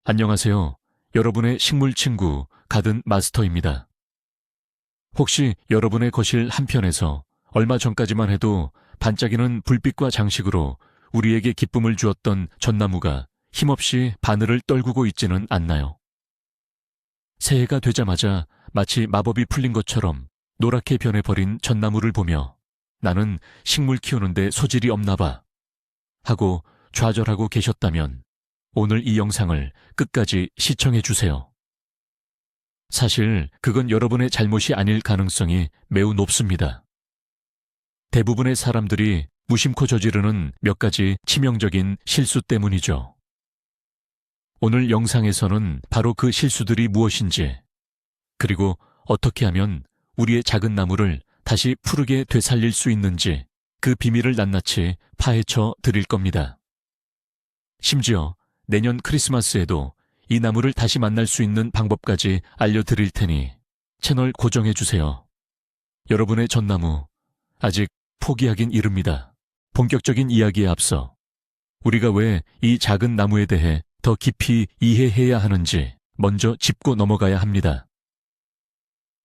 안녕하세요. 여러분의 식물 친구 가든 마스터입니다. 혹시 여러분의 거실 한편에서 얼마 전까지만 해도 반짝이는 불빛과 장식으로 우리에게 기쁨을 주었던 전나무가 힘없이 바늘을 떨구고 있지는 않나요? 새해가 되자마자 마치 마법이 풀린 것처럼 노랗게 변해버린 전나무를 보며 나는 식물 키우는데 소질이 없나 봐 하고 좌절하고 계셨다면 오늘 이 영상을 끝까지 시청해 주세요. 사실 그건 여러분의 잘못이 아닐 가능성이 매우 높습니다. 대부분의 사람들이 무심코 저지르는 몇 가지 치명적인 실수 때문이죠. 오늘 영상에서는 바로 그 실수들이 무엇인지, 그리고 어떻게 하면 우리의 작은 나무를 다시 푸르게 되살릴 수 있는지 그 비밀을 낱낱이 파헤쳐 드릴 겁니다. 심지어 내년 크리스마스에도 이 나무를 다시 만날 수 있는 방법까지 알려드릴 테니 채널 고정해 주세요. 여러분의 전나무 아직 포기하긴 이릅니다. 본격적인 이야기에 앞서 우리가 왜 이 작은 나무에 대해 더 깊이 이해해야 하는지 먼저 짚고 넘어가야 합니다.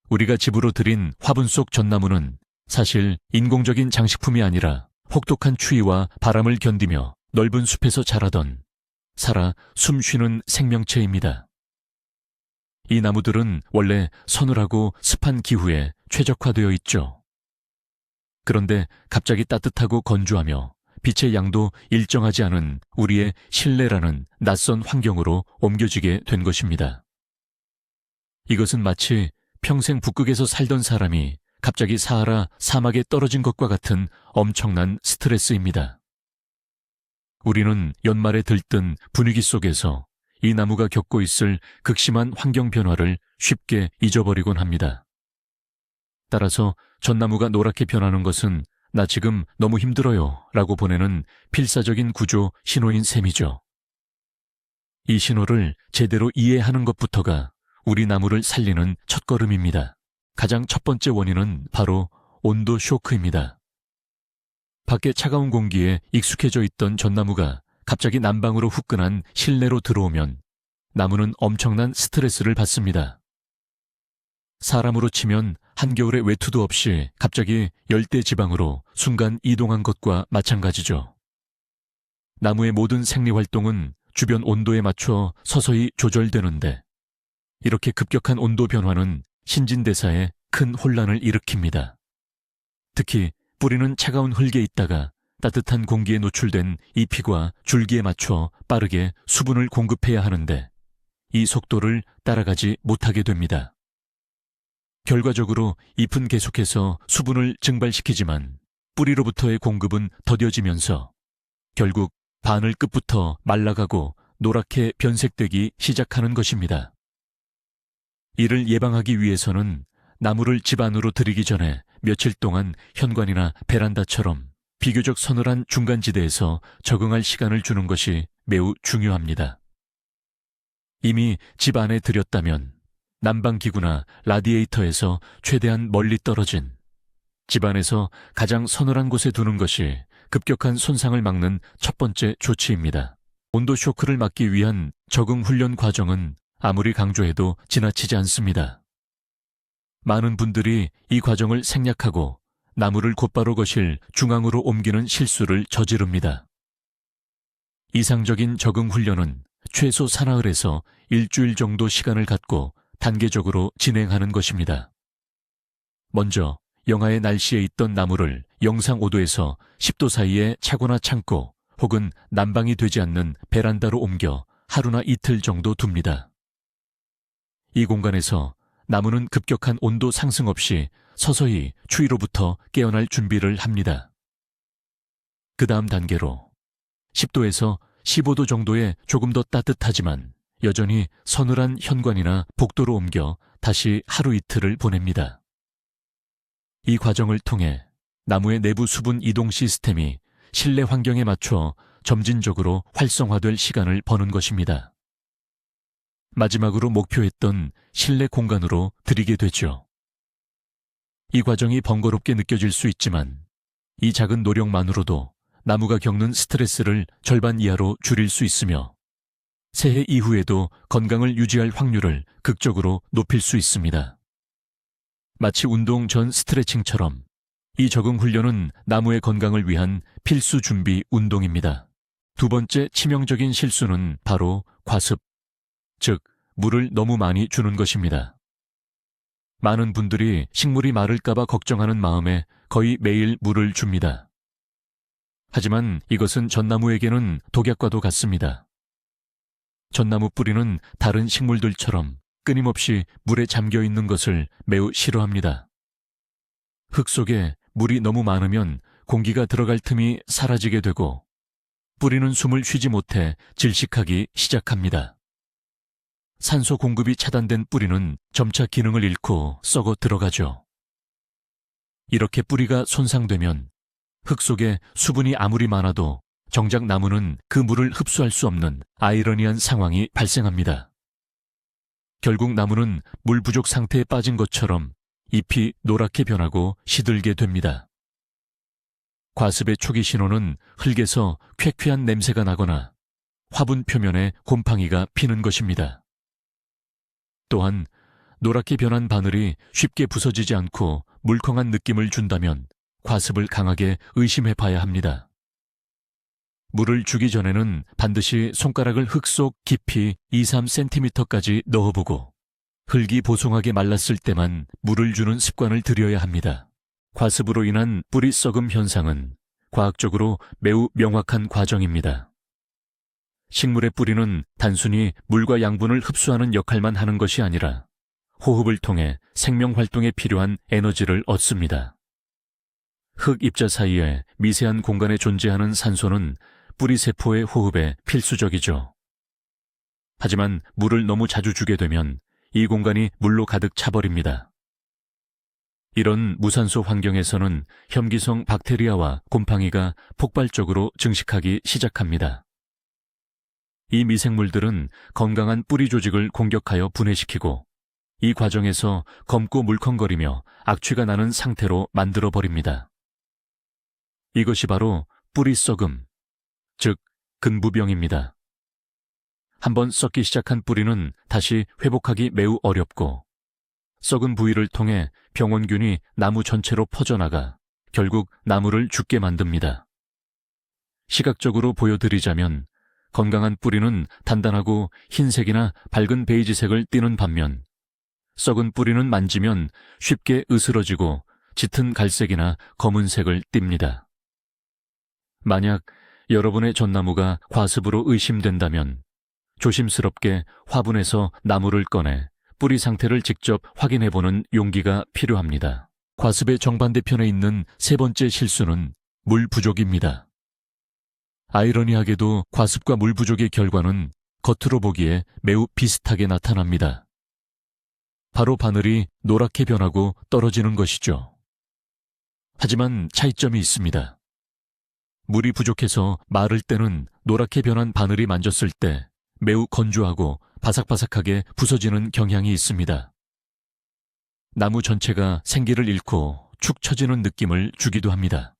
우리가 집으로 들인 화분 속 전나무는 사실 인공적인 장식품이 아니라 혹독한 추위와 바람을 견디며 넓은 숲에서 자라던 살아 숨쉬는 생명체입니다. 이 나무들은 원래 서늘하고 습한 기후에 최적화되어 있죠. 그런데 갑자기 따뜻하고 건조하며 빛의 양도 일정하지 않은 우리의 실내라는 낯선 환경으로 옮겨지게 된 것입니다. 이것은 마치 평생 북극에서 살던 사람이 갑자기 사하라 사막에 떨어진 것과 같은 엄청난 스트레스입니다. 우리는 연말에 들뜬 분위기 속에서 이 나무가 겪고 있을 극심한 환경 변화를 쉽게 잊어버리곤 합니다. 따라서 전나무가 노랗게 변하는 것은 나 지금 너무 힘들어요 라고 보내는 필사적인 구조 신호인 셈이죠. 이 신호를 제대로 이해하는 것부터가 우리 나무를 살리는 첫걸음입니다. 가장 첫 번째 원인은 바로 온도 쇼크입니다. 밖에 차가운 공기에 익숙해져 있던 전나무가 갑자기 난방으로 후끈한 실내로 들어오면 나무는 엄청난 스트레스를 받습니다. 사람으로 치면 한겨울에 외투도 없이 갑자기 열대 지방으로 순간 이동한 것과 마찬가지죠. 나무의 모든 생리활동은 주변 온도에 맞춰 서서히 조절되는데 이렇게 급격한 온도 변화는 신진대사에 큰 혼란을 일으킵니다. 특히 뿌리는 차가운 흙에 있다가 따뜻한 공기에 노출된 잎과 줄기에 맞춰 빠르게 수분을 공급해야 하는데 이 속도를 따라가지 못하게 됩니다. 결과적으로 잎은 계속해서 수분을 증발시키지만 뿌리로부터의 공급은 더뎌지면서 결국 바늘 끝부터 말라가고 노랗게 변색되기 시작하는 것입니다. 이를 예방하기 위해서는 나무를 집 안으로 들이기 전에 며칠 동안 현관이나 베란다처럼 비교적 서늘한 중간지대에서 적응할 시간을 주는 것이 매우 중요합니다. 이미 집 안에 들였다면 난방기구나 라디에이터에서 최대한 멀리 떨어진 집 안에서 가장 서늘한 곳에 두는 것이 급격한 손상을 막는 첫 번째 조치입니다. 온도 쇼크를 막기 위한 적응 훈련 과정은 아무리 강조해도 지나치지 않습니다. 많은 분들이 이 과정을 생략하고 나무를 곧바로 거실 중앙으로 옮기는 실수를 저지릅니다. 이상적인 적응 훈련은 최소 사나흘에서 일주일 정도 시간을 갖고 단계적으로 진행하는 것입니다. 먼저 영하의 날씨에 있던 나무를 영상 5도에서 10도 사이에 차거나 창고 혹은 난방이 되지 않는 베란다로 옮겨 하루나 이틀 정도 둡니다. 이 공간에서 나무는 급격한 온도 상승 없이 서서히 추위로부터 깨어날 준비를 합니다. 그 다음 단계로 10도에서 15도 정도의 조금 더 따뜻하지만 여전히 서늘한 현관이나 복도로 옮겨 다시 하루 이틀을 보냅니다. 이 과정을 통해 나무의 내부 수분 이동 시스템이 실내 환경에 맞춰 점진적으로 활성화될 시간을 버는 것입니다. 마지막으로 목표했던 실내 공간으로 들이게 되죠. 이 과정이 번거롭게 느껴질 수 있지만 이 작은 노력만으로도 나무가 겪는 스트레스를 절반 이하로 줄일 수 있으며 새해 이후에도 건강을 유지할 확률을 극적으로 높일 수 있습니다. 마치 운동 전 스트레칭처럼 이 적응 훈련은 나무의 건강을 위한 필수 준비 운동입니다. 두 번째 치명적인 실수는 바로 과습, 즉 물을 너무 많이 주는 것입니다. 많은 분들이 식물이 마를까봐 걱정하는 마음에 거의 매일 물을 줍니다. 하지만 이것은 전나무에게는 독약과도 같습니다. 전나무 뿌리는 다른 식물들처럼 끊임없이 물에 잠겨 있는 것을 매우 싫어합니다. 흙 속에 물이 너무 많으면 공기가 들어갈 틈이 사라지게 되고 뿌리는 숨을 쉬지 못해 질식하기 시작합니다. 산소 공급이 차단된 뿌리는 점차 기능을 잃고 썩어 들어가죠. 이렇게 뿌리가 손상되면 흙 속에 수분이 아무리 많아도 정작 나무는 그 물을 흡수할 수 없는 아이러니한 상황이 발생합니다. 결국 나무는 물 부족 상태에 빠진 것처럼 잎이 노랗게 변하고 시들게 됩니다. 과습의 초기 신호는 흙에서 쾌쾌한 냄새가 나거나 화분 표면에 곰팡이가 피는 것입니다. 또한 노랗게 변한 바늘이 쉽게 부서지지 않고 물컹한 느낌을 준다면 과습을 강하게 의심해 봐야 합니다. 물을 주기 전에는 반드시 손가락을 흙 속 깊이 2-3cm까지 넣어보고 흙이 보송하게 말랐을 때만 물을 주는 습관을 들여야 합니다. 과습으로 인한 뿌리 썩음 현상은 과학적으로 매우 명확한 과정입니다. 식물의 뿌리는 단순히 물과 양분을 흡수하는 역할만 하는 것이 아니라 호흡을 통해 생명 활동에 필요한 에너지를 얻습니다. 흙 입자 사이에 미세한 공간에 존재하는 산소는 뿌리 세포의 호흡에 필수적이죠. 하지만 물을 너무 자주 주게 되면 이 공간이 물로 가득 차버립니다. 이런 무산소 환경에서는 혐기성 박테리아와 곰팡이가 폭발적으로 증식하기 시작합니다. 이 미생물들은 건강한 뿌리 조직을 공격하여 분해시키고 이 과정에서 검고 물컹거리며 악취가 나는 상태로 만들어버립니다. 이것이 바로 뿌리 썩음, 즉 근부병입니다. 한번 썩기 시작한 뿌리는 다시 회복하기 매우 어렵고 썩은 부위를 통해 병원균이 나무 전체로 퍼져나가 결국 나무를 죽게 만듭니다. 시각적으로 보여드리자면 건강한 뿌리는 단단하고 흰색이나 밝은 베이지색을 띠는 반면 썩은 뿌리는 만지면 쉽게 으스러지고 짙은 갈색이나 검은색을 띱니다. 만약 여러분의 전나무가 과습으로 의심된다면 조심스럽게 화분에서 나무를 꺼내 뿌리 상태를 직접 확인해보는 용기가 필요합니다. 과습의 정반대편에 있는 세 번째 실수는 물 부족입니다. 아이러니하게도 과습과 물 부족의 결과는 겉으로 보기에 매우 비슷하게 나타납니다. 바로 바늘이 노랗게 변하고 떨어지는 것이죠. 하지만 차이점이 있습니다. 물이 부족해서 마를 때는 노랗게 변한 바늘이 만졌을 때 매우 건조하고 바삭바삭하게 부서지는 경향이 있습니다. 나무 전체가 생기를 잃고 축 처지는 느낌을 주기도 합니다.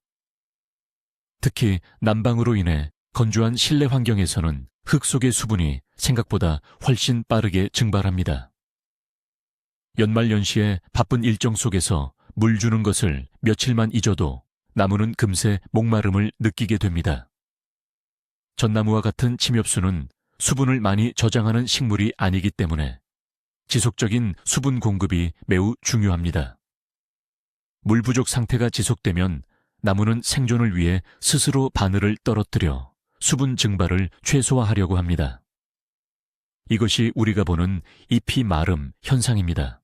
특히 난방으로 인해 건조한 실내 환경에서는 흙 속의 수분이 생각보다 훨씬 빠르게 증발합니다. 연말연시에 바쁜 일정 속에서 물 주는 것을 며칠만 잊어도 나무는 금세 목마름을 느끼게 됩니다. 전나무와 같은 침엽수는 수분을 많이 저장하는 식물이 아니기 때문에 지속적인 수분 공급이 매우 중요합니다. 물 부족 상태가 지속되면 나무는 생존을 위해 스스로 바늘을 떨어뜨려 수분 증발을 최소화하려고 합니다. 이것이 우리가 보는 잎이 마름 현상입니다.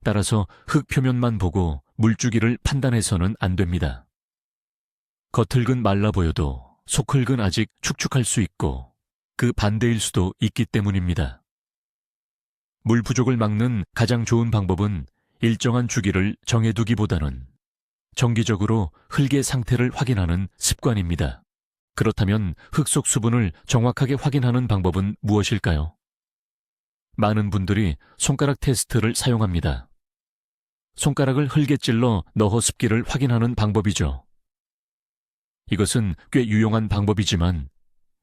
따라서 흙 표면만 보고 물주기를 판단해서는 안 됩니다. 겉흙은 말라 보여도 속흙은 아직 축축할 수 있고 그 반대일 수도 있기 때문입니다. 물 부족을 막는 가장 좋은 방법은 일정한 주기를 정해두기보다는 정기적으로 흙의 상태를 확인하는 습관입니다. 그렇다면 흙 속 수분을 정확하게 확인하는 방법은 무엇일까요? 많은 분들이 손가락 테스트를 사용합니다. 손가락을 흙에 찔러 너허 습기를 확인하는 방법이죠. 이것은 꽤 유용한 방법이지만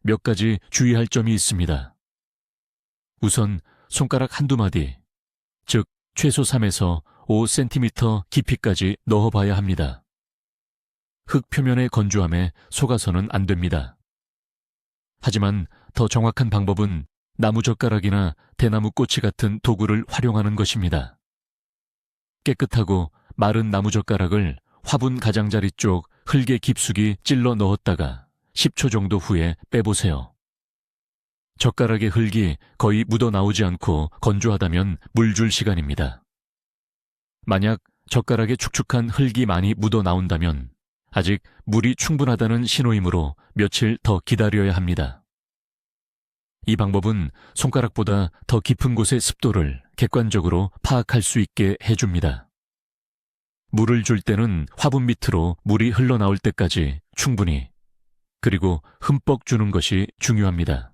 몇 가지 주의할 점이 있습니다. 우선 손가락 한두 마디, 즉 최소 3에서 5cm 깊이까지 넣어봐야 합니다. 흙 표면의 건조함에 속아서는 안 됩니다. 하지만 더 정확한 방법은 나무젓가락이나 대나무 꼬치 같은 도구를 활용하는 것입니다. 깨끗하고 마른 나무젓가락을 화분 가장자리 쪽 흙에 깊숙이 찔러 넣었다가 10초 정도 후에 빼보세요. 젓가락의 흙이 거의 묻어나오지 않고 건조하다면 물 줄 시간입니다. 만약 젓가락에 축축한 흙이 많이 묻어나온다면 아직 물이 충분하다는 신호이므로 며칠 더 기다려야 합니다. 이 방법은 손가락보다 더 깊은 곳의 습도를 객관적으로 파악할 수 있게 해줍니다. 물을 줄 때는 화분 밑으로 물이 흘러나올 때까지 충분히, 그리고 흠뻑 주는 것이 중요합니다.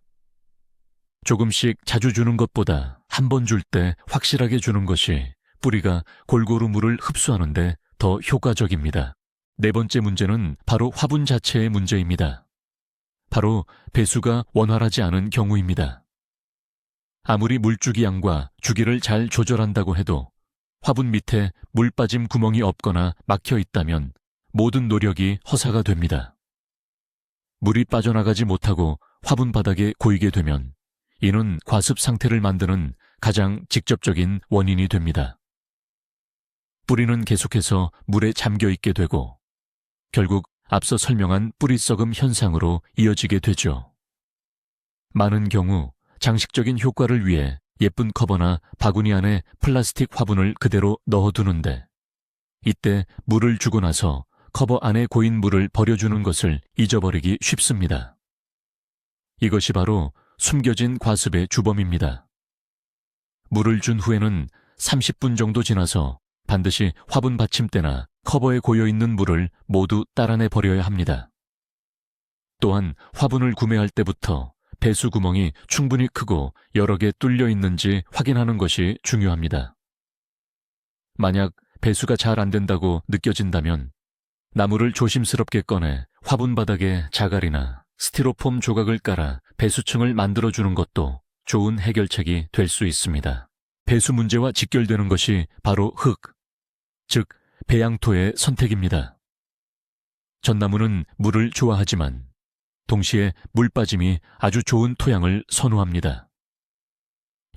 조금씩 자주 주는 것보다 한 번 줄 때 확실하게 주는 것이 뿌리가 골고루 물을 흡수하는데 더 효과적입니다. 네 번째 문제는 바로 화분 자체의 문제입니다. 바로 배수가 원활하지 않은 경우입니다. 아무리 물주기 양과 주기를 잘 조절한다고 해도 화분 밑에 물 빠짐 구멍이 없거나 막혀 있다면 모든 노력이 허사가 됩니다. 물이 빠져나가지 못하고 화분 바닥에 고이게 되면 이는 과습 상태를 만드는 가장 직접적인 원인이 됩니다. 뿌리는 계속해서 물에 잠겨 있게 되고 결국 앞서 설명한 뿌리 썩음 현상으로 이어지게 되죠. 많은 경우 장식적인 효과를 위해 예쁜 커버나 바구니 안에 플라스틱 화분을 그대로 넣어두는데 이때 물을 주고 나서 커버 안에 고인 물을 버려주는 것을 잊어버리기 쉽습니다. 이것이 바로 숨겨진 과습의 주범입니다. 물을 준 후에는 30분 정도 지나서 반드시 화분 받침대나 커버에 고여있는 물을 모두 따라내 버려야 합니다. 또한 화분을 구매할 때부터 배수 구멍이 충분히 크고 여러 개 뚫려 있는지 확인하는 것이 중요합니다. 만약 배수가 잘 안 된다고 느껴진다면 나무를 조심스럽게 꺼내 화분 바닥에 자갈이나 스티로폼 조각을 깔아 배수층을 만들어주는 것도 좋은 해결책이 될 수 있습니다. 배수 문제와 직결되는 것이 바로 흙, 즉 배양토의 선택입니다. 전나무는 물을 좋아하지만 동시에 물 빠짐이 아주 좋은 토양을 선호합니다.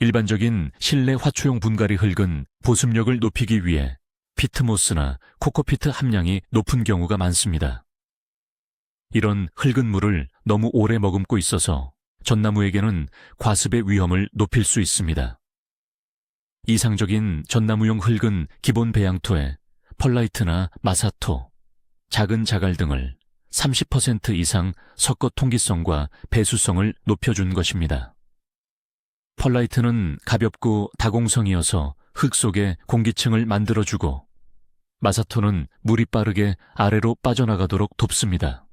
일반적인 실내 화초용 분갈이 흙은 보습력을 높이기 위해 피트모스나 코코피트 함량이 높은 경우가 많습니다. 이런 흙은 물을 너무 오래 머금고 있어서 전나무에게는 과습의 위험을 높일 수 있습니다. 이상적인 전나무용 흙은 기본 배양토에 펄라이트나 마사토, 작은 자갈 등을 30% 이상 섞어 통기성과 배수성을 높여준 것입니다. 펄라이트는 가볍고 다공성이어서 흙 속에 공기층을 만들어주고 마사토는 물이 빠르게 아래로 빠져나가도록 돕습니다.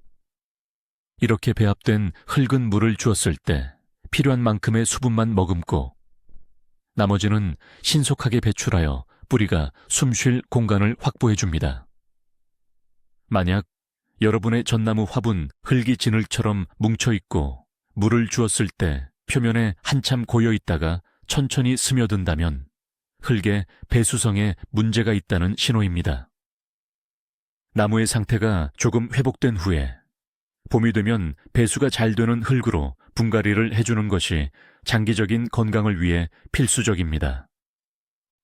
이렇게 배합된 흙은 물을 주었을 때 필요한 만큼의 수분만 머금고 나머지는 신속하게 배출하여 뿌리가 숨 쉴 공간을 확보해 줍니다. 만약 여러분의 전나무 화분 흙이 진흙처럼 뭉쳐있고 물을 주었을 때 표면에 한참 고여 있다가 천천히 스며든다면 흙의 배수성에 문제가 있다는 신호입니다. 나무의 상태가 조금 회복된 후에 봄이 되면 배수가 잘 되는 흙으로 분갈이를 해주는 것이 장기적인 건강을 위해 필수적입니다.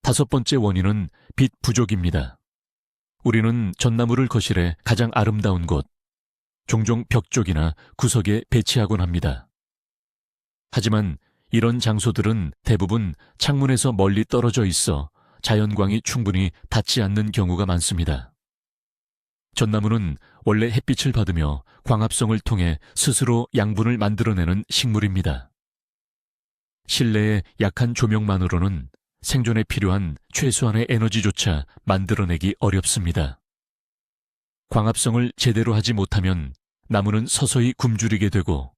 다섯 번째 원인은 빛 부족입니다. 우리는 전나무를 거실에 가장 아름다운 곳, 종종 벽 쪽이나 구석에 배치하곤 합니다. 하지만 이런 장소들은 대부분 창문에서 멀리 떨어져 있어 자연광이 충분히 닿지 않는 경우가 많습니다. 전나무는 원래 햇빛을 받으며 광합성을 통해 스스로 양분을 만들어내는 식물입니다. 실내의 약한 조명만으로는 생존에 필요한 최소한의 에너지조차 만들어내기 어렵습니다. 광합성을 제대로 하지 못하면 나무는 서서히 굶주리게 되고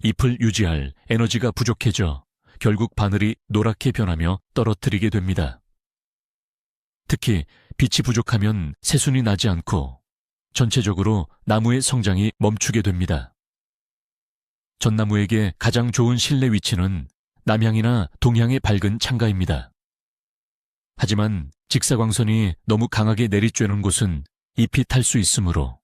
잎을 유지할 에너지가 부족해져 결국 바늘이 노랗게 변하며 떨어뜨리게 됩니다. 특히 빛이 부족하면 새순이 나지 않고 전체적으로 나무의 성장이 멈추게 됩니다. 전나무에게 가장 좋은 실내 위치는 남향이나 동향의 밝은 창가입니다. 하지만 직사광선이 너무 강하게 내리쬐는 곳은 잎이 탈 수 있으므로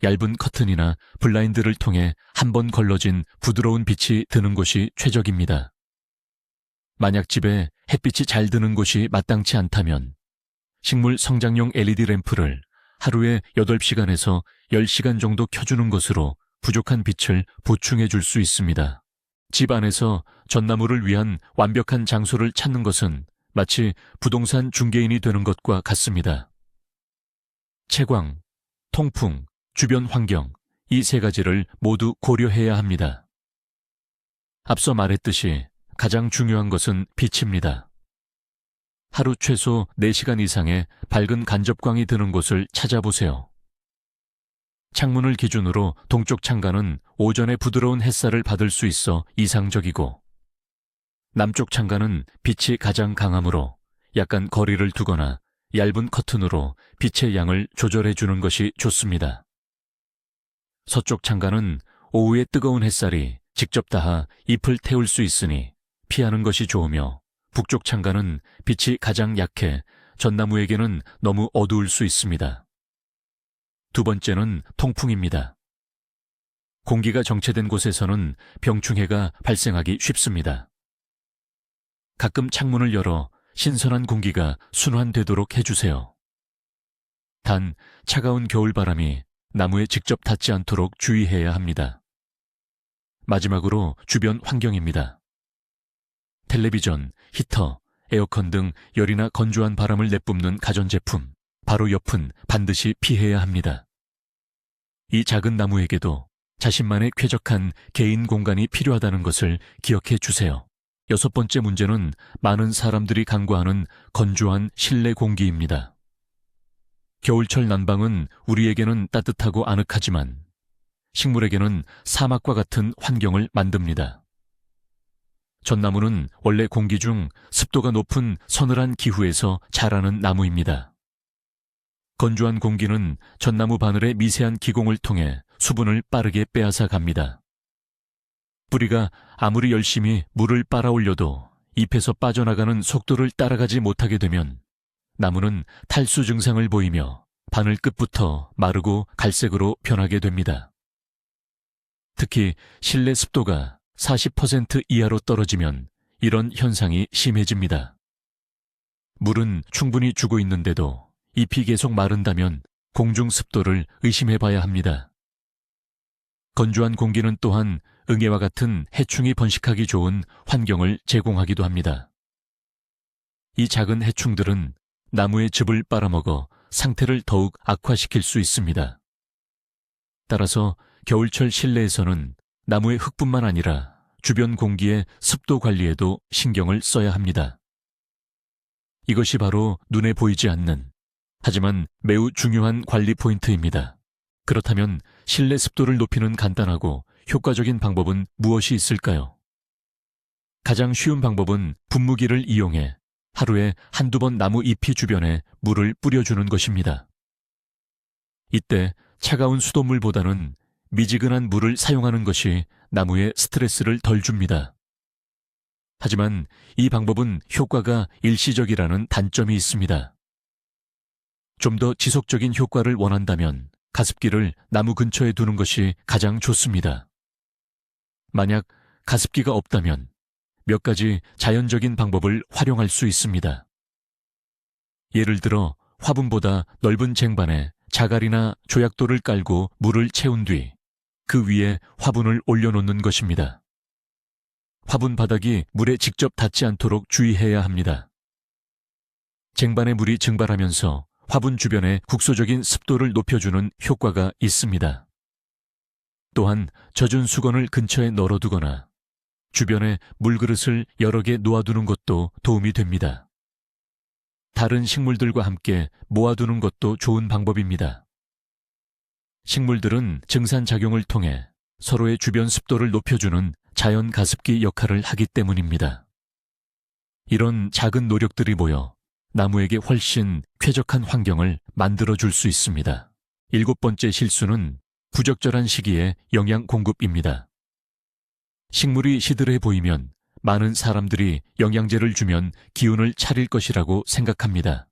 얇은 커튼이나 블라인드를 통해 한 번 걸러진 부드러운 빛이 드는 곳이 최적입니다. 만약 집에 햇빛이 잘 드는 곳이 마땅치 않다면 식물 성장용 LED 램프를 하루에 8시간에서 10시간 정도 켜주는 것으로 부족한 빛을 보충해 줄 수 있습니다. 집 안에서 전나무를 위한 완벽한 장소를 찾는 것은 마치 부동산 중개인이 되는 것과 같습니다. 채광, 통풍, 주변 환경, 이 세 가지를 모두 고려해야 합니다. 앞서 말했듯이 가장 중요한 것은 빛입니다. 하루 최소 4시간 이상의 밝은 간접광이 드는 곳을 찾아보세요. 창문을 기준으로 동쪽 창가는 오전에 부드러운 햇살을 받을 수 있어 이상적이고, 남쪽 창가는 빛이 가장 강하므로 약간 거리를 두거나 얇은 커튼으로 빛의 양을 조절해 주는 것이 좋습니다. 서쪽 창가는 오후의 뜨거운 햇살이 직접 닿아 잎을 태울 수 있으니 피하는 것이 좋으며, 북쪽 창가는 빛이 가장 약해 전나무에게는 너무 어두울 수 있습니다. 두 번째는 통풍입니다. 공기가 정체된 곳에서는 병충해가 발생하기 쉽습니다. 가끔 창문을 열어 신선한 공기가 순환되도록 해주세요. 단, 차가운 겨울바람이 나무에 직접 닿지 않도록 주의해야 합니다. 마지막으로 주변 환경입니다. 텔레비전, 히터, 에어컨 등 열이나 건조한 바람을 내뿜는 가전제품, 바로 옆은 반드시 피해야 합니다. 이 작은 나무에게도 자신만의 쾌적한 개인 공간이 필요하다는 것을 기억해 주세요. 6번째 문제는 많은 사람들이 간과하는 건조한 실내 공기입니다. 겨울철 난방은 우리에게는 따뜻하고 아늑하지만 식물에게는 사막과 같은 환경을 만듭니다. 전나무는 원래 공기 중 습도가 높은 서늘한 기후에서 자라는 나무입니다. 건조한 공기는 전나무 바늘의 미세한 기공을 통해 수분을 빠르게 빼앗아 갑니다. 뿌리가 아무리 열심히 물을 빨아올려도 잎에서 빠져나가는 속도를 따라가지 못하게 되면 나무는 탈수 증상을 보이며 바늘 끝부터 마르고 갈색으로 변하게 됩니다. 특히 실내 습도가 40% 이하로 떨어지면 이런 현상이 심해집니다. 물은 충분히 주고 있는데도 잎이 계속 마른다면 공중 습도를 의심해 봐야 합니다. 건조한 공기는 또한 응애와 같은 해충이 번식하기 좋은 환경을 제공하기도 합니다. 이 작은 해충들은 나무의 즙을 빨아먹어 상태를 더욱 악화시킬 수 있습니다. 따라서 겨울철 실내에서는 나무의 흙뿐만 아니라 주변 공기의 습도 관리에도 신경을 써야 합니다. 이것이 바로 눈에 보이지 않는, 하지만 매우 중요한 관리 포인트입니다. 그렇다면 실내 습도를 높이는 간단하고 효과적인 방법은 무엇이 있을까요? 가장 쉬운 방법은 분무기를 이용해 하루에 한두 번 나무 잎이 주변에 물을 뿌려주는 것입니다. 이때 차가운 수돗물보다는 미지근한 물을 사용하는 것이 나무에 스트레스를 덜 줍니다. 하지만 이 방법은 효과가 일시적이라는 단점이 있습니다. 좀 더 지속적인 효과를 원한다면 가습기를 나무 근처에 두는 것이 가장 좋습니다. 만약 가습기가 없다면 몇 가지 자연적인 방법을 활용할 수 있습니다. 예를 들어 화분보다 넓은 쟁반에 자갈이나 조약돌을 깔고 물을 채운 뒤 그 위에 화분을 올려놓는 것입니다. 화분 바닥이 물에 직접 닿지 않도록 주의해야 합니다. 쟁반의 물이 증발하면서 화분 주변의 국소적인 습도를 높여주는 효과가 있습니다. 또한 젖은 수건을 근처에 널어두거나 주변에 물그릇을 여러 개 놓아두는 것도 도움이 됩니다. 다른 식물들과 함께 모아두는 것도 좋은 방법입니다. 식물들은 증산작용을 통해 서로의 주변 습도를 높여주는 자연 가습기 역할을 하기 때문입니다. 이런 작은 노력들이 모여 나무에게 훨씬 쾌적한 환경을 만들어줄 수 있습니다. 7번째 실수는 부적절한 시기에 영양 공급입니다. 식물이 시들해 보이면 많은 사람들이 영양제를 주면 기운을 차릴 것이라고 생각합니다.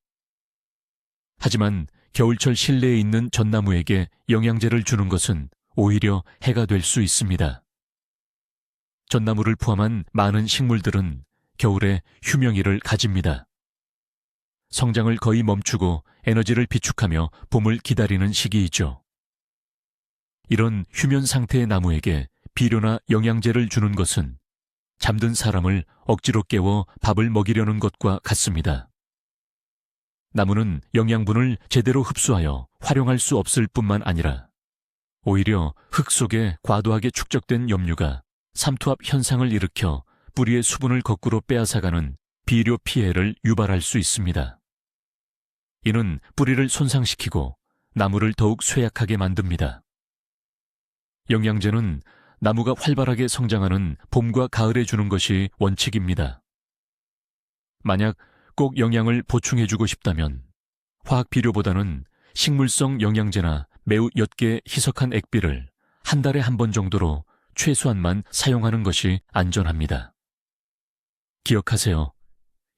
하지만 겨울철 실내에 있는 전나무에게 영양제를 주는 것은 오히려 해가 될 수 있습니다. 전나무를 포함한 많은 식물들은 겨울에 휴명일을 가집니다. 성장을 거의 멈추고 에너지를 비축하며 봄을 기다리는 시기이죠. 이런 휴면 상태의 나무에게 비료나 영양제를 주는 것은 잠든 사람을 억지로 깨워 밥을 먹이려는 것과 같습니다. 나무는 영양분을 제대로 흡수하여 활용할 수 없을 뿐만 아니라 오히려 흙 속에 과도하게 축적된 염류가 삼투압 현상을 일으켜 뿌리의 수분을 거꾸로 빼앗아가는 비료 피해를 유발할 수 있습니다. 이는 뿌리를 손상시키고 나무를 더욱 쇠약하게 만듭니다. 영양제는 나무가 활발하게 성장하는 봄과 가을에 주는 것이 원칙입니다. 만약 꼭 영양을 보충해주고 싶다면 화학 비료보다는 식물성 영양제나 매우 옅게 희석한 액비를 한 달에 한 번 정도로 최소한만 사용하는 것이 안전합니다. 기억하세요.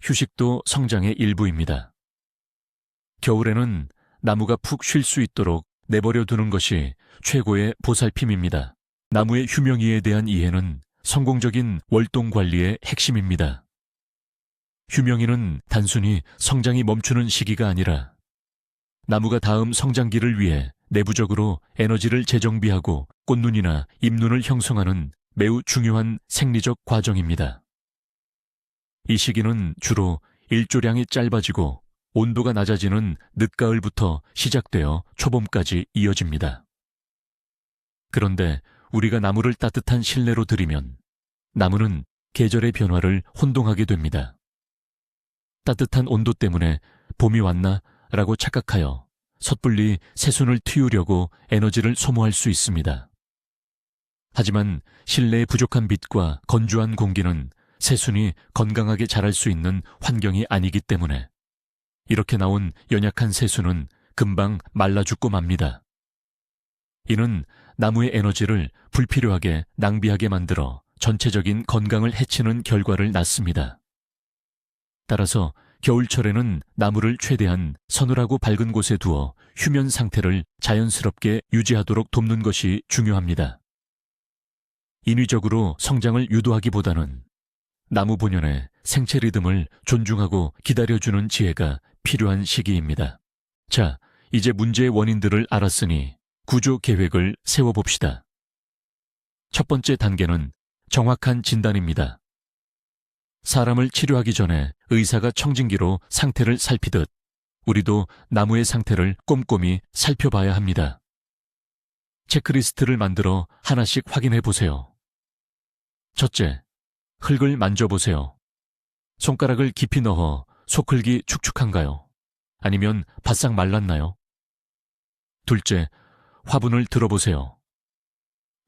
휴식도 성장의 일부입니다. 겨울에는 나무가 푹 쉴 수 있도록 내버려 두는 것이 최고의 보살핌입니다. 나무의 휴명이에 대한 이해는 성공적인 월동 관리의 핵심입니다. 휴명이는 단순히 성장이 멈추는 시기가 아니라 나무가 다음 성장기를 위해 내부적으로 에너지를 재정비하고 꽃눈이나 잎눈을 형성하는 매우 중요한 생리적 과정입니다. 이 시기는 주로 일조량이 짧아지고 온도가 낮아지는 늦가을부터 시작되어 초봄까지 이어집니다. 그런데 우리가 나무를 따뜻한 실내로 들이면 나무는 계절의 변화를 혼동하게 됩니다. 따뜻한 온도 때문에 봄이 왔나? 라고 착각하여 섣불리 새순을 틔우려고 에너지를 소모할 수 있습니다. 하지만 실내의 부족한 빛과 건조한 공기는 새순이 건강하게 자랄 수 있는 환경이 아니기 때문에 이렇게 나온 연약한 새순은 금방 말라 죽고 맙니다. 이는 나무의 에너지를 불필요하게 낭비하게 만들어 전체적인 건강을 해치는 결과를 낳습니다. 따라서 겨울철에는 나무를 최대한 서늘하고 밝은 곳에 두어 휴면 상태를 자연스럽게 유지하도록 돕는 것이 중요합니다. 인위적으로 성장을 유도하기보다는 나무 본연의 생체 리듬을 존중하고 기다려주는 지혜가 필요한 시기입니다. 자, 이제 문제의 원인들을 알았으니 구조 계획을 세워봅시다. 첫 번째 단계는 정확한 진단입니다. 사람을 치료하기 전에 의사가 청진기로 상태를 살피듯 우리도 나무의 상태를 꼼꼼히 살펴봐야 합니다. 체크리스트를 만들어 하나씩 확인해 보세요. 첫째, 흙을 만져보세요. 손가락을 깊이 넣어 속흙이 축축한가요? 아니면 바싹 말랐나요? 둘째, 화분을 들어보세요.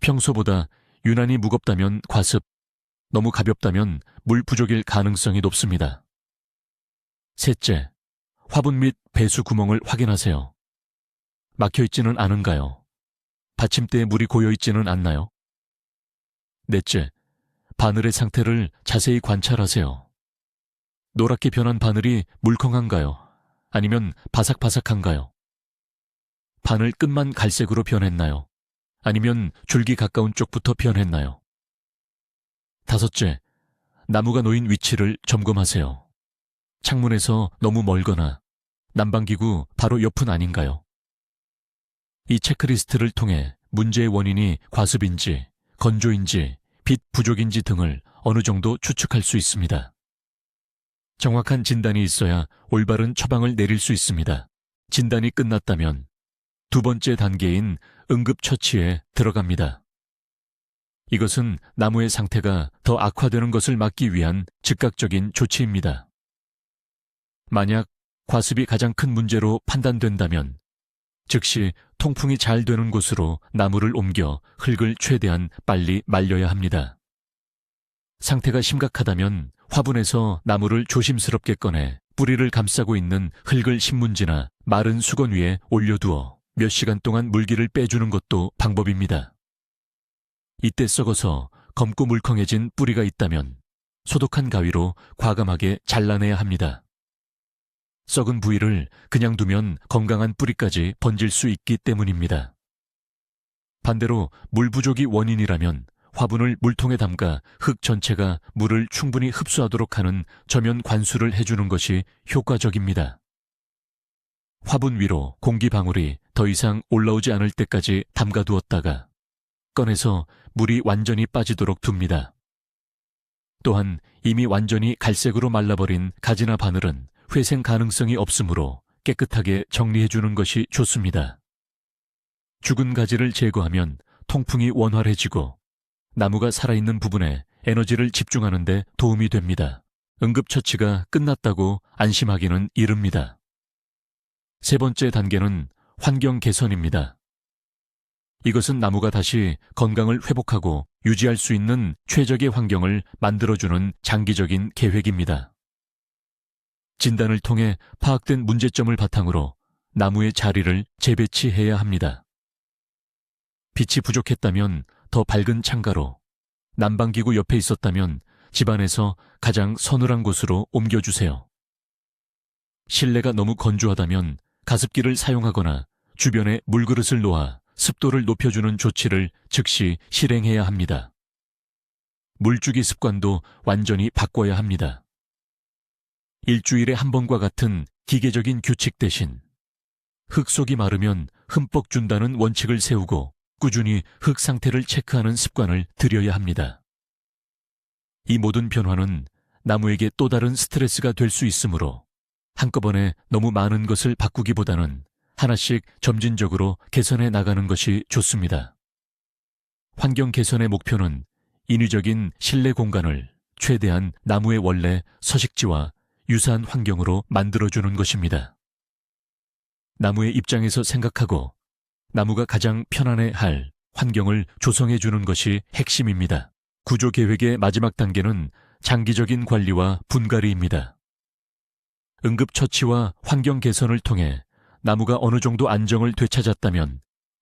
평소보다 유난히 무겁다면 과습, 너무 가볍다면 물 부족일 가능성이 높습니다. 셋째, 화분 및 배수 구멍을 확인하세요. 막혀있지는 않은가요? 받침대에 물이 고여있지는 않나요? 넷째, 바늘의 상태를 자세히 관찰하세요. 노랗게 변한 바늘이 물컹한가요? 아니면 바삭바삭한가요? 바늘 끝만 갈색으로 변했나요? 아니면 줄기 가까운 쪽부터 변했나요? 다섯째, 나무가 놓인 위치를 점검하세요. 창문에서 너무 멀거나 난방기구 바로 옆은 아닌가요? 이 체크리스트를 통해 문제의 원인이 과습인지, 건조인지, 빛 부족인지 등을 어느 정도 추측할 수 있습니다. 정확한 진단이 있어야 올바른 처방을 내릴 수 있습니다. 진단이 끝났다면 두 번째 단계인 응급처치에 들어갑니다. 이것은 나무의 상태가 더 악화되는 것을 막기 위한 즉각적인 조치입니다. 만약 과습이 가장 큰 문제로 판단된다면 즉시 통풍이 잘 되는 곳으로 나무를 옮겨 흙을 최대한 빨리 말려야 합니다. 상태가 심각하다면 화분에서 나무를 조심스럽게 꺼내 뿌리를 감싸고 있는 흙을 신문지나 마른 수건 위에 올려두어 몇 시간 동안 물기를 빼주는 것도 방법입니다. 이때 썩어서 검고 물컹해진 뿌리가 있다면 소독한 가위로 과감하게 잘라내야 합니다. 썩은 부위를 그냥 두면 건강한 뿌리까지 번질 수 있기 때문입니다. 반대로 물 부족이 원인이라면 화분을 물통에 담가 흙 전체가 물을 충분히 흡수하도록 하는 저면 관수를 해주는 것이 효과적입니다. 화분 위로 공기 방울이 더 이상 올라오지 않을 때까지 담가두었다가 꺼내서 물이 완전히 빠지도록 둡니다. 또한 이미 완전히 갈색으로 말라버린 가지나 바늘은 회생 가능성이 없으므로 깨끗하게 정리해주는 것이 좋습니다. 죽은 가지를 제거하면 통풍이 원활해지고 나무가 살아있는 부분에 에너지를 집중하는 데 도움이 됩니다. 응급처치가 끝났다고 안심하기는 이릅니다. 세 번째 단계는 환경 개선입니다. 이것은 나무가 다시 건강을 회복하고 유지할 수 있는 최적의 환경을 만들어주는 장기적인 계획입니다. 진단을 통해 파악된 문제점을 바탕으로 나무의 자리를 재배치해야 합니다. 빛이 부족했다면 더 밝은 창가로, 난방기구 옆에 있었다면 집안에서 가장 서늘한 곳으로 옮겨주세요. 실내가 너무 건조하다면 가습기를 사용하거나 주변에 물그릇을 놓아 습도를 높여주는 조치를 즉시 실행해야 합니다. 물주기 습관도 완전히 바꿔야 합니다. 일주일에 한 번과 같은 기계적인 규칙 대신 흙 속이 마르면 흠뻑 준다는 원칙을 세우고 꾸준히 흙 상태를 체크하는 습관을 들여야 합니다. 이 모든 변화는 나무에게 또 다른 스트레스가 될 수 있으므로 한꺼번에 너무 많은 것을 바꾸기보다는 하나씩 점진적으로 개선해 나가는 것이 좋습니다. 환경 개선의 목표는 인위적인 실내 공간을 최대한 나무의 원래 서식지와 유사한 환경으로 만들어주는 것입니다. 나무의 입장에서 생각하고 나무가 가장 편안해할 환경을 조성해주는 것이 핵심입니다. 구조계획의 마지막 단계는 장기적인 관리와 분갈이입니다. 응급처치와 환경 개선을 통해 나무가 어느 정도 안정을 되찾았다면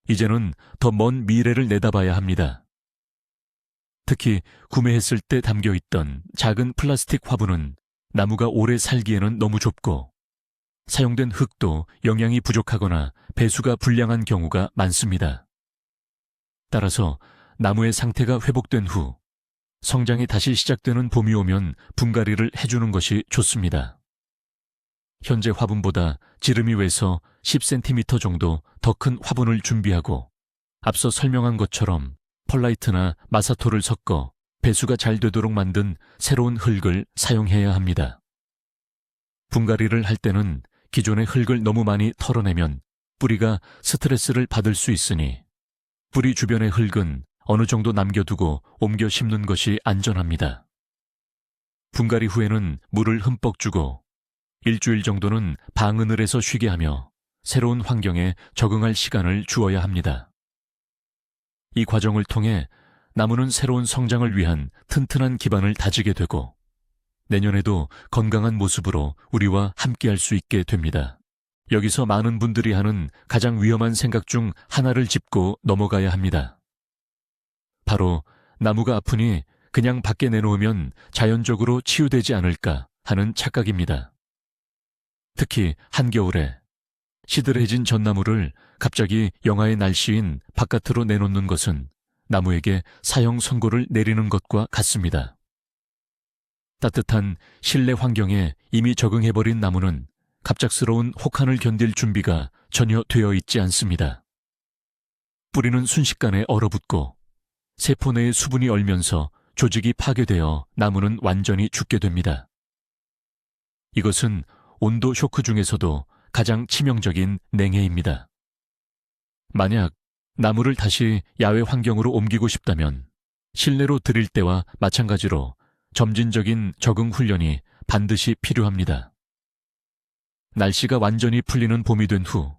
이제는 더 먼 미래를 내다봐야 합니다. 특히 구매했을 때 담겨있던 작은 플라스틱 화분은 나무가 오래 살기에는 너무 좁고 사용된 흙도 영양이 부족하거나 배수가 불량한 경우가 많습니다. 따라서 나무의 상태가 회복된 후 성장이 다시 시작되는 봄이 오면 분갈이를 해주는 것이 좋습니다. 현재 화분보다 지름이 외서 10cm 정도 더 큰 화분을 준비하고 앞서 설명한 것처럼 펄라이트나 마사토를 섞어 배수가 잘 되도록 만든 새로운 흙을 사용해야 합니다. 분갈이를 할 때는 기존의 흙을 너무 많이 털어내면 뿌리가 스트레스를 받을 수 있으니 뿌리 주변의 흙은 어느 정도 남겨두고 옮겨 심는 것이 안전합니다. 분갈이 후에는 물을 흠뻑 주고 일주일 정도는 방으늘에서 쉬게 하며 새로운 환경에 적응할 시간을 주어야 합니다. 이 과정을 통해 나무는 새로운 성장을 위한 튼튼한 기반을 다지게 되고 내년에도 건강한 모습으로 우리와 함께할 수 있게 됩니다. 여기서 많은 분들이 하는 가장 위험한 생각 중 하나를 짚고 넘어가야 합니다. 바로 나무가 아프니 그냥 밖에 내놓으면 자연적으로 치유되지 않을까 하는 착각입니다. 특히 한겨울에 시들해진 전나무를 갑자기 영하의 날씨인 바깥으로 내놓는 것은 나무에게 사형 선고를 내리는 것과 같습니다. 따뜻한 실내 환경에 이미 적응해버린 나무는 갑작스러운 혹한을 견딜 준비가 전혀 되어 있지 않습니다. 뿌리는 순식간에 얼어붙고 세포 내의 수분이 얼면서 조직이 파괴되어 나무는 완전히 죽게 됩니다. 이것은 온도 쇼크 중에서도 가장 치명적인 냉해입니다. 만약 나무를 다시 야외 환경으로 옮기고 싶다면 실내로 들일 때와 마찬가지로 점진적인 적응 훈련이 반드시 필요합니다. 날씨가 완전히 풀리는 봄이 된 후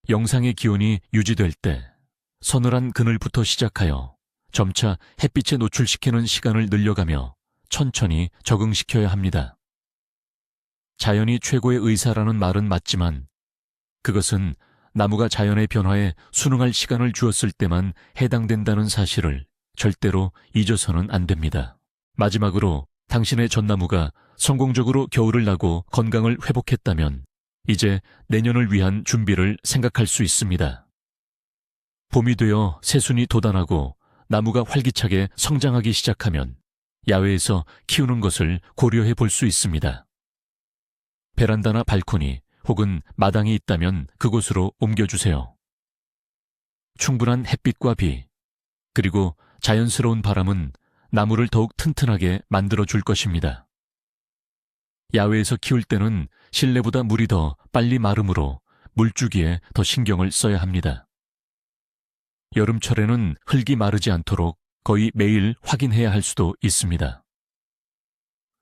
영상의 기온이 유지될 때 서늘한 그늘부터 시작하여 점차 햇빛에 노출시키는 시간을 늘려가며 천천히 적응시켜야 합니다. 자연이 최고의 의사라는 말은 맞지만 그것은 나무가 자연의 변화에 순응할 시간을 주었을 때만 해당된다는 사실을 절대로 잊어서는 안 됩니다. 마지막으로 당신의 전나무가 성공적으로 겨울을 나고 건강을 회복했다면 이제 내년을 위한 준비를 생각할 수 있습니다. 봄이 되어 새순이 돋아나고 나무가 활기차게 성장하기 시작하면 야외에서 키우는 것을 고려해 볼 수 있습니다. 베란다나 발코니 혹은 마당이 있다면 그곳으로 옮겨주세요. 충분한 햇빛과 비, 그리고 자연스러운 바람은 나무를 더욱 튼튼하게 만들어줄 것입니다. 야외에서 키울 때는 실내보다 물이 더 빨리 마르므로 물주기에 더 신경을 써야 합니다. 여름철에는 흙이 마르지 않도록 거의 매일 확인해야 할 수도 있습니다.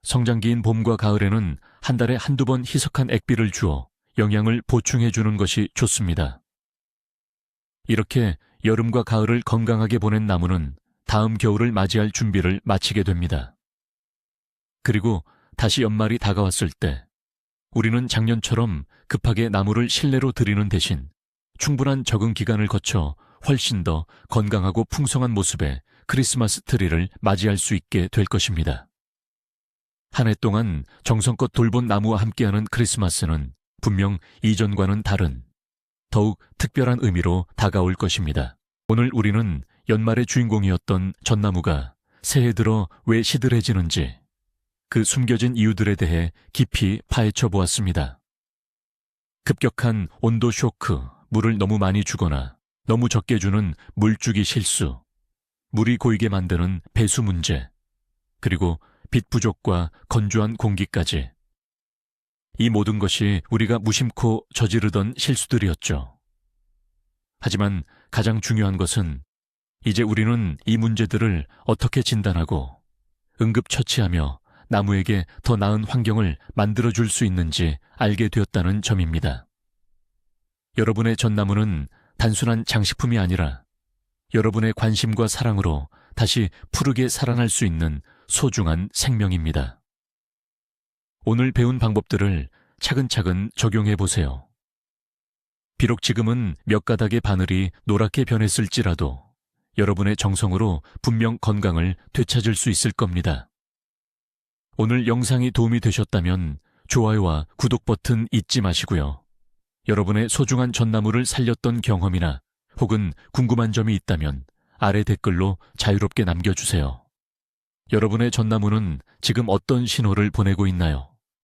성장기인 봄과 가을에는 한 달에 한두 번 희석한 액비를 주어 영양을 보충해 주는 것이 좋습니다. 이렇게 여름과 가을을 건강하게 보낸 나무는 다음 겨울을 맞이할 준비를 마치게 됩니다. 그리고 다시 연말이 다가왔을 때 우리는 작년처럼 급하게 나무를 실내로 들이는 대신 충분한 적응 기간을 거쳐 훨씬 더 건강하고 풍성한 모습의 크리스마스 트리를 맞이할 수 있게 될 것입니다. 한 해 동안 정성껏 돌본 나무와 함께하는 크리스마스는 분명 이전과는 다른 더욱 특별한 의미로 다가올 것입니다. 오늘 우리는 연말의 주인공이었던 전나무가 새해 들어 왜 시들해지는지 그 숨겨진 이유들에 대해 깊이 파헤쳐 보았습니다. 급격한 온도 쇼크, 물을 너무 많이 주거나 너무 적게 주는 물주기 실수, 물이 고이게 만드는 배수 문제, 그리고 빛 부족과 건조한 공기까지. 이 모든 것이 우리가 무심코 저지르던 실수들이었죠. 하지만 가장 중요한 것은 이제 우리는 이 문제들을 어떻게 진단하고 응급처치하며 나무에게 더 나은 환경을 만들어줄 수 있는지 알게 되었다는 점입니다. 여러분의 전나무는 단순한 장식품이 아니라 여러분의 관심과 사랑으로 다시 푸르게 살아날 수 있는 소중한 생명입니다. 오늘 배운 방법들을 차근차근 적용해 보세요. 비록 지금은 몇 가닥의 바늘이 노랗게 변했을지라도 여러분의 정성으로 분명 건강을 되찾을 수 있을 겁니다. 오늘 영상이 도움이 되셨다면 좋아요와 구독 버튼 잊지 마시고요. 여러분의 소중한 전나무를 살렸던 경험이나 혹은 궁금한 점이 있다면 아래 댓글로 자유롭게 남겨주세요. 여러분의 전나무는 지금 어떤 신호를 보내고 있나요?